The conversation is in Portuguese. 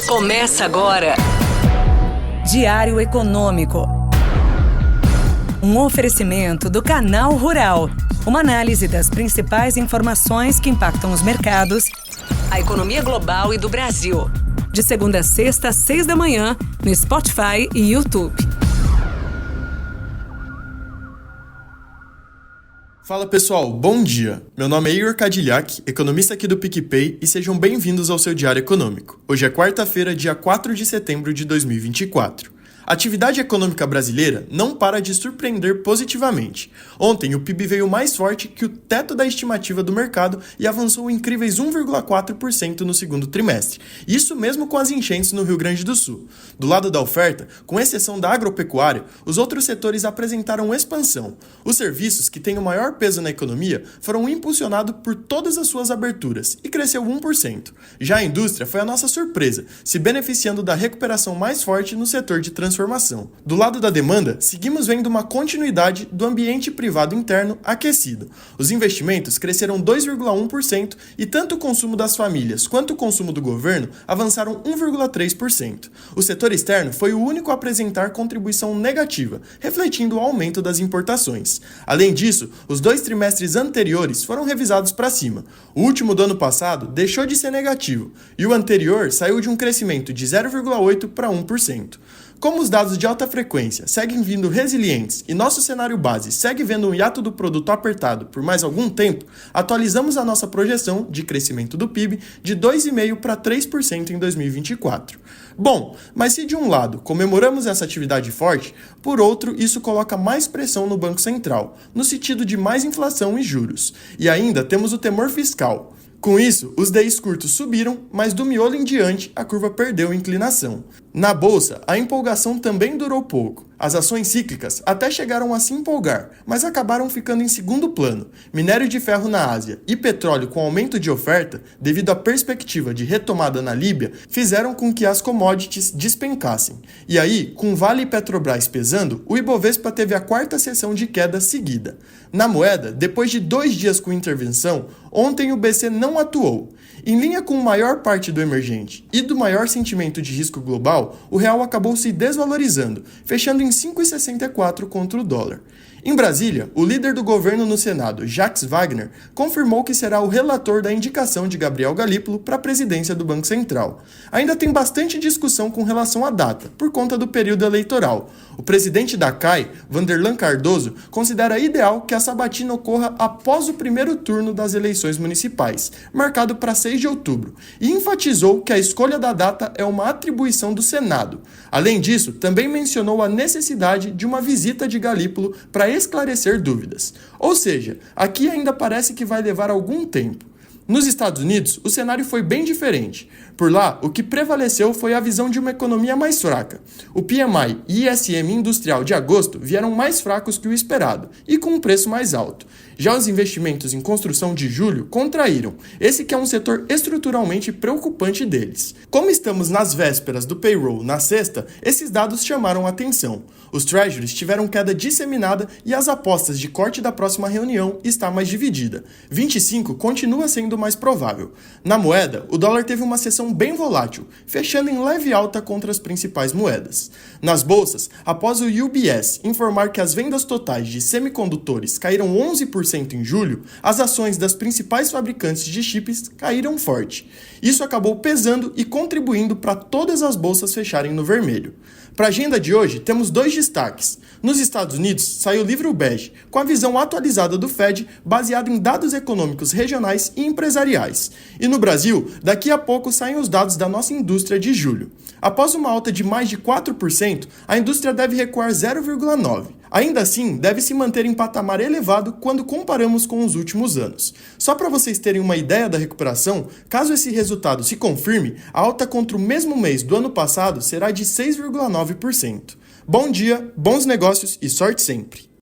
Começa agora. Diário Econômico. Um oferecimento do Canal Rural. Uma análise das principais informações que impactam os mercados, A economia global e do Brasil. de segunda a sexta, às 6 da manhã, no Spotify e YouTube. Fala pessoal, bom dia! Meu nome é Igor Cadilhac, economista aqui do PicPay, e sejam bem-vindos ao seu Diário Econômico. Hoje é quarta-feira, dia 4 de setembro de 2024. A atividade econômica brasileira não para de surpreender positivamente. Ontem, o PIB veio mais forte que o teto da estimativa do mercado e avançou incríveis 1,4% no segundo trimestre. Isso mesmo com as enchentes no Rio Grande do Sul. Do lado da oferta, com exceção da agropecuária, os outros setores apresentaram expansão. Os serviços, que têm o maior peso na economia, foram impulsionados por todas as suas aberturas e cresceu 1%. Já a indústria foi a nossa surpresa, se beneficiando da recuperação mais forte no setor de transformação. Do lado da demanda, seguimos vendo uma continuidade do ambiente privado interno aquecido. Os investimentos cresceram 2,1% e tanto o consumo das famílias quanto o consumo do governo avançaram 1,3%. O setor externo foi o único a apresentar contribuição negativa, refletindo o aumento das importações. Além disso, os 2 trimestres anteriores foram revisados para cima. O último do ano passado deixou de ser negativo e o anterior saiu de um crescimento de 0,8% para 1%. Como os dados de alta frequência seguem vindo resilientes e nosso cenário base segue vendo um hiato do produto apertado por mais algum tempo, atualizamos a nossa projeção de crescimento do PIB de 2,5% para 3% em 2024. Bom, mas se de um lado comemoramos essa atividade forte, por outro isso coloca mais pressão no Banco Central, no sentido de mais inflação e juros. E ainda temos o temor fiscal. Com isso, os DIs curtos subiram, mas do miolo em diante a curva perdeu inclinação. Na bolsa, a empolgação também durou pouco. As ações cíclicas até chegaram a se empolgar, mas acabaram ficando em segundo plano. Minério de ferro na Ásia e petróleo com aumento de oferta, devido à perspectiva de retomada na Líbia, fizeram com que as commodities despencassem. E aí, com Vale e Petrobras pesando, o Ibovespa teve a quarta sessão de queda seguida. Na moeda, depois de 2 dias com intervenção, ontem o BC não atuou. Em linha com a maior parte do emergente e do maior sentimento de risco global, o real acabou se desvalorizando, fechando em 5,64 contra o dólar. Em Brasília, o líder do governo no Senado, Jacques Wagner, confirmou que será o relator da indicação de Gabriel Galípolo para a presidência do Banco Central. Ainda tem bastante discussão com relação à data, por conta do período eleitoral. O presidente da CAI, Vanderlan Cardoso, considera ideal que a sabatina ocorra após o primeiro turno das eleições municipais, marcado para 6 de outubro, e enfatizou que a escolha da data é uma atribuição do Senado. Além disso, também mencionou a necessidade de uma visita de Galípolo para esclarecer dúvidas. Ou seja, aqui ainda parece que vai levar algum tempo. Nos Estados Unidos, o cenário foi bem diferente. Por lá, o que prevaleceu foi a visão de uma economia mais fraca. O PMI e ISM industrial de agosto vieram mais fracos que o esperado e com um preço mais alto. Já os investimentos em construção de julho contraíram, esse que é um setor estruturalmente preocupante deles. Como estamos nas vésperas do payroll na sexta, esses dados chamaram a atenção. Os treasuries tiveram queda disseminada e as apostas de corte da próxima reunião está mais dividida. 25 continua sendo mais provável. Na moeda, o dólar teve uma sessão bem volátil, fechando em leve alta contra as principais moedas. Nas bolsas, após o UBS informar que as vendas totais de semicondutores caíram 11% em julho, as ações das principais fabricantes de chips caíram forte. Isso acabou pesando e contribuindo para todas as bolsas fecharem no vermelho. Para a agenda de hoje, temos 2 destaques. Nos Estados Unidos, saiu o livro bege, com a visão atualizada do Fed, baseado em dados econômicos regionais e empresariais. E no Brasil, daqui a pouco saem os dados da nossa indústria de julho. Após uma alta de mais de 4%, a indústria deve recuar 0,9%. Ainda assim, deve se manter em patamar elevado quando comparamos com os últimos anos. Só para vocês terem uma ideia da recuperação, caso esse resultado se confirme, a alta contra o mesmo mês do ano passado será de 6,9%. Bom dia, bons negócios e sorte sempre!